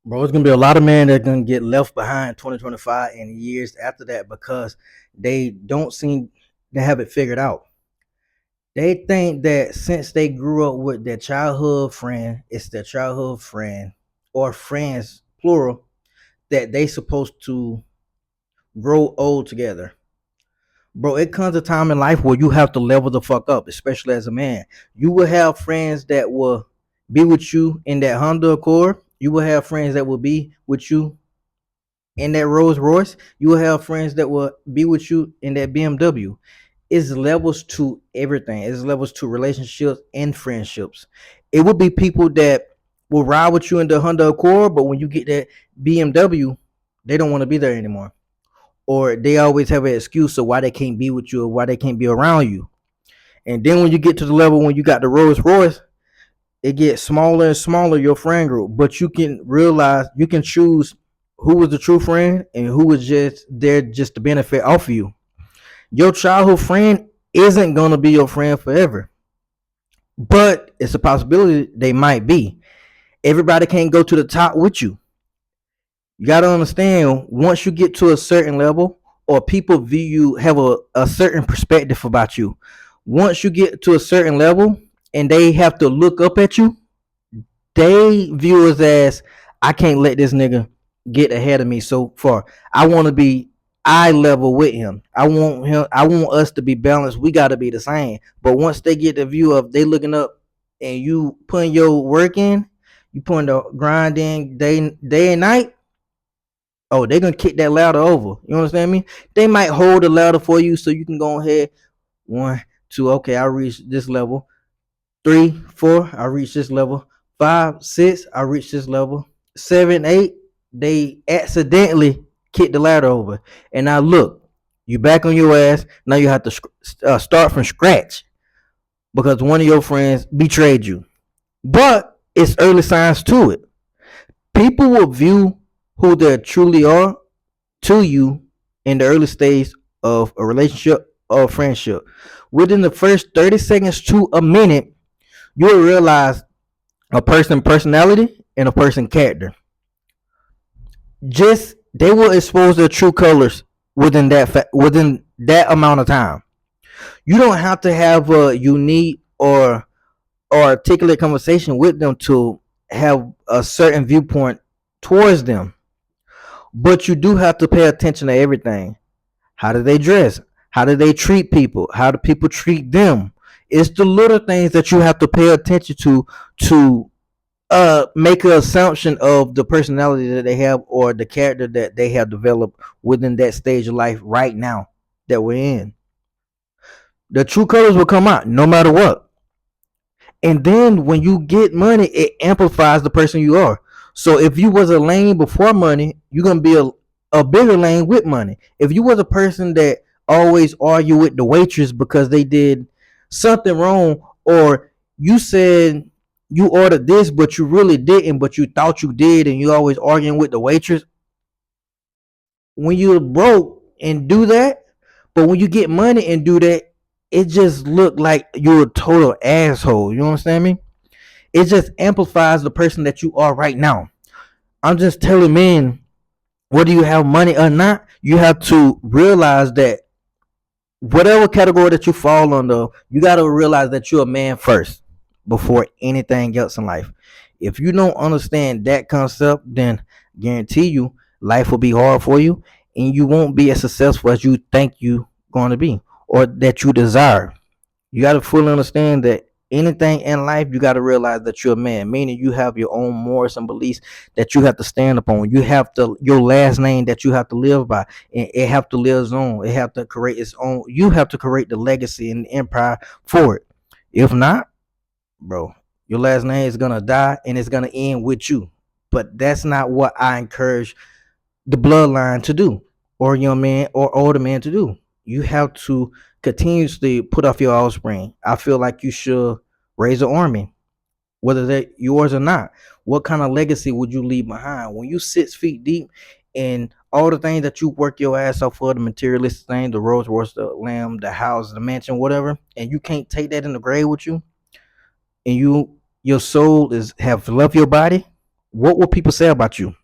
Bro, it's gonna be a lot of men that are gonna get left behind 2025 and years after that because they don't seem to have it figured out. They think that since they grew up with their childhood friend, it's their childhood friend or friends plural that they supposed to grow old together. Bro, it comes a time in life where you have to level the fuck up, especially as a man. You will have friends that will be with you in that Honda Accord. You will have friends that will be with you in that Rolls Royce. You will have friends that will be with you in that BMW. It's levels to everything. It's levels to relationships and friendships. It would be people that will ride with you in the Honda Accord, but when you get that BMW, they don't want to be there anymore. Or they always have an excuse of why they can't be with you or why they can't be around you. And then when you get to the level when you got the Rolls Royce, it gets smaller and smaller, your friend group. But you can realize you can choose who was the true friend and who was just there just to benefit off of you. Your childhood friend isn't gonna be your friend forever, but it's a possibility they might be. Everybody can't go to the top with you. You gotta understand once you get to a certain level, or people view you have a certain perspective about you. Once you get to a certain level and they have to look up at you, they view us as I can't let this nigga get ahead of me so far. I want to be eye level with him. I want him. I want us to be balanced. We got to be the same. But once they get the view of they looking up and you putting your work in, you putting the grind in day and night. Oh, they gonna kick that ladder over. You understand me? They might hold the ladder for you so you can go ahead. One, two. Okay, I reached this level. Three, four, I reached this level. Five, six, I reached this level. Seven, eight, they accidentally kicked the ladder over. And now look, you back on your ass. Now you have to start from scratch because one of your friends betrayed you. But it's early signs to it. People will view who they truly are to you in the early stage of a relationship or a friendship. Within the first 30 seconds to a minute, you'll realize a person personality and a person character. Just they will expose their true colors within that amount of time. You don't have to have a unique or articulate conversation with them to have a certain viewpoint towards them, but you do have to pay attention to everything. How do they dress? How do they treat people? How do people treat them? It's the little things that you have to pay attention to make an assumption of the personality that they have or the character that they have developed within that stage of life right now that we're in. The true colors will come out no matter what. And then when you get money, it amplifies the person you are. So if you was a lane before money, you're gonna be a bigger lane with money. If you was a person that always argue with the waitress because they did something wrong, or you said you ordered this but you really didn't, but you thought you did, and you always arguing with the waitress, when you're broke and do that, but when you get money and do that, it just look like you're a total asshole. You understand me? It just amplifies the person that you are right now. I'm just telling men, whether you have money or not, you have to realize that whatever category that you fall under, you got to realize that you're a man first before anything else in life. If you don't understand that concept, then I guarantee you life will be hard for you and you won't be as successful as you think you going to be or that you desire. You got to fully understand that anything in life, you got to realize that you're a man, meaning you have your own morals and beliefs that you have to stand upon. You have to your last name that you have to live by, and it have to live its own. It have to create its own. You have to create the legacy and the empire for it. If not, bro, your last name is gonna die and it's gonna end with you. But that's not what I encourage the bloodline to do, or young man or older man to do. You have to continuously put off your offspring. I feel like you should raise an army, whether they're yours or not. What kind of legacy would you leave behind when you 6 feet deep and all the things that you work your ass off for, the materialistic things, the Rolls Royce, the lamb, the house, the mansion, whatever, and you can't take that in the grave with you, and your soul is have left your body. What will people say about you?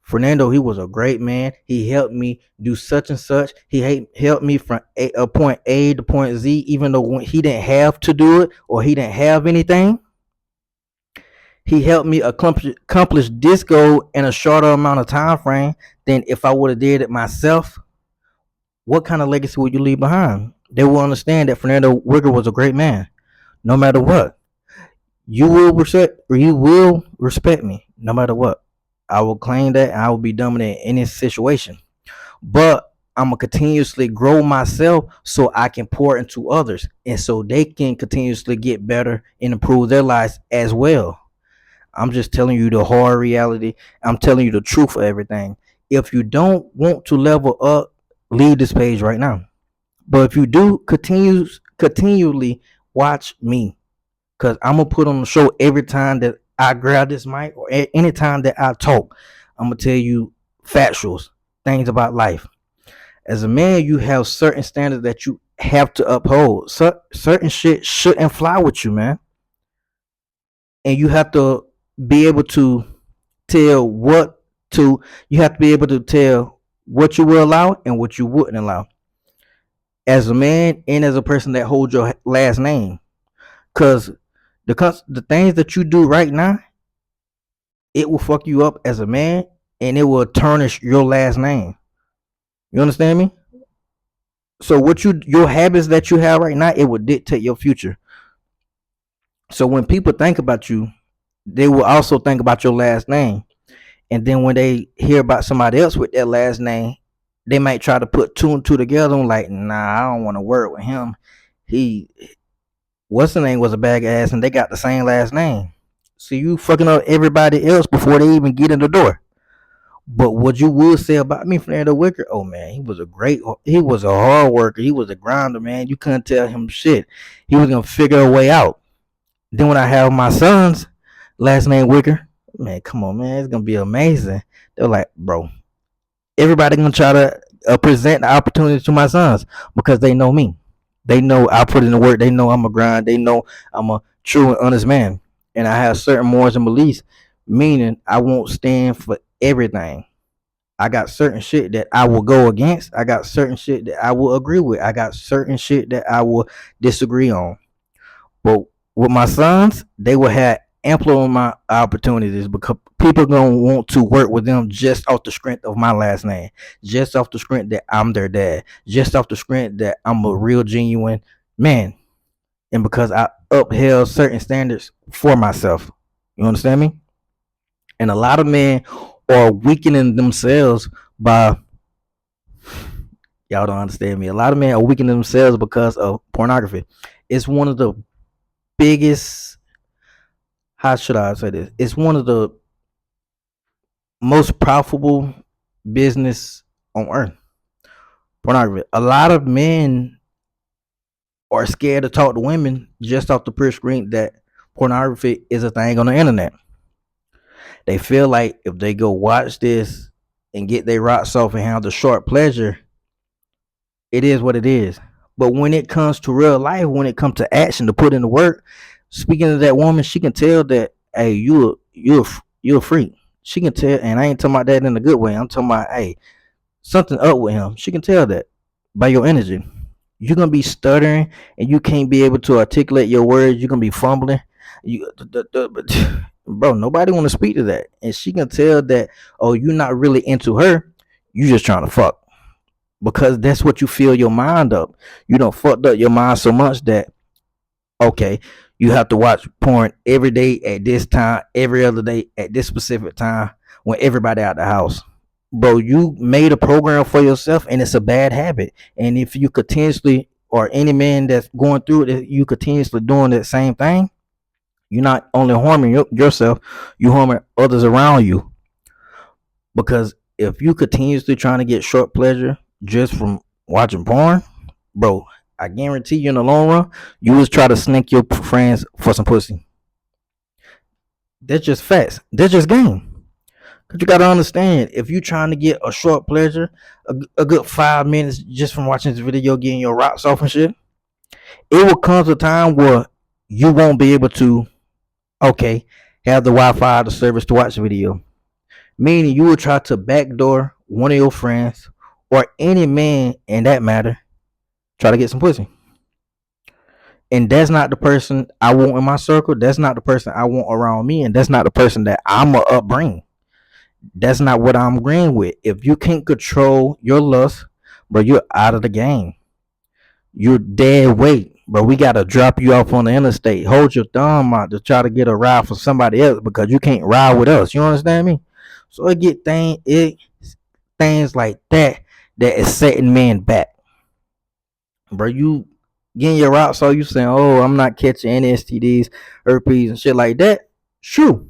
Fernando, he was a great man. He helped me do such and such. Helped me from point A to point Z, even though when he didn't have to do it or he didn't have anything. He helped me accomplish this goal in a shorter amount of time frame than if I would have did it myself. What kind of legacy would you leave behind? They will understand that Fernando Wigger was a great man. No matter what, you will respect me. No matter what, I will claim that and I will be dominant in any situation. But I'm gonna continuously grow myself so I can pour into others, and so they can continuously get better and improve their lives as well. I'm just telling you the hard reality. I'm telling you the truth of everything. If you don't want to level up, leave this page right now. But if you do, continually watch me, because I'm gonna put on the show every time that I grab this mic or any time that I talk. I'm gonna tell you factuals, things about life. As a man, you have certain standards that you have to uphold. Certain shit shouldn't fly with you, man. And you have to be able to tell what to. You have to be able to tell what you will allow and what you wouldn't allow. As a man and as a person that holds your last name, because the things that you do right now, it will fuck you up as a man, and it will tarnish your last name. You understand me? So your habits that you have right now, it will dictate your future. So when people think about you, they will also think about your last name. And then when they hear about somebody else with that last name, they might try to put two and two together and like, nah, I don't want to work with him. What's the name was a bag of ass and they got the same last name. So you fucking up everybody else before they even get in the door. But what you would say about me, Fernando Wicker, oh man, he was a hard worker. He was a grinder, man. You couldn't tell him shit. He was gonna figure a way out. Then when I have my son's last name Wicker, man, come on, man, it's gonna be amazing. They're like, bro, everybody gonna try to present the opportunity to my sons because they know me. They know I put in the work. They know I'm a grind. They know I'm a true and honest man, and I have certain morals and beliefs. Meaning, I won't stand for everything. I got certain shit that I will go against. I got certain shit that I will agree with. I got certain shit that I will disagree on. But with my sons, they will have ample amount of opportunities because people gonna want to work with them just off the strength of my last name, just off the strength that I'm their dad, just off the strength that I'm a real genuine man, and because I upheld certain standards for myself. You understand me? And a lot of men are weakening themselves by y'all don't understand me. A lot of men are weakening themselves because of pornography. It's one of the biggest, how should I say this? It's one of the most profitable business on earth. Pornography. A lot of men are scared to talk to women just off the pure screen that pornography is a thing on the internet. They feel like if they go watch this and get their rocks off and have the short pleasure, it is what it is. But when it comes to real life, when it comes to action to put in the work, speaking to that woman, she can tell that, hey, you a freak. She can tell, and I ain't talking about that in a good way. I'm talking about, hey, something up with him. She can tell that by your energy. You're gonna be stuttering and you can't be able to articulate your words. You're gonna be fumbling. Bro, nobody want to speak to that, and she can tell that. Oh, you're not really into her. You just trying to fuck because that's what you fill your mind up. You don't fucked up your mind so much that okay, you have to watch porn every day at this time, every other day at this specific time when everybody out the house. Bro, you made a program for yourself and it's a bad habit. And if you continuously, or any man that's going through it, you continuously doing that same thing, you're not only harming yourself, you harming others around you. Because if you continuously trying to get short pleasure just from watching porn, bro, I guarantee you in the long run, you was try to snake your friends for some pussy. That's just facts. That's just game. Cause you gotta understand, if you trying to get a short pleasure, a good 5 minutes just from watching this video, getting your rocks off and shit, it will come to a time where you won't be able to, okay, have the Wi-Fi, the service to watch the video. Meaning you will try to backdoor one of your friends or any man in that matter, try to get some pussy. And that's not the person I want in my circle. That's not the person I want around me. And that's not the person that I'm going to upbring. That's not what I'm agreeing with. If you can't control your lust, bro, you're out of the game. You're dead weight, bro. We got to drop you off on the interstate. Hold your thumb out to try to get a ride for somebody else because you can't ride with us. You understand me? So things like that is setting men back. Bro, you getting your route, so you saying, oh, I'm not catching any STDs, herpes, and shit like that. True.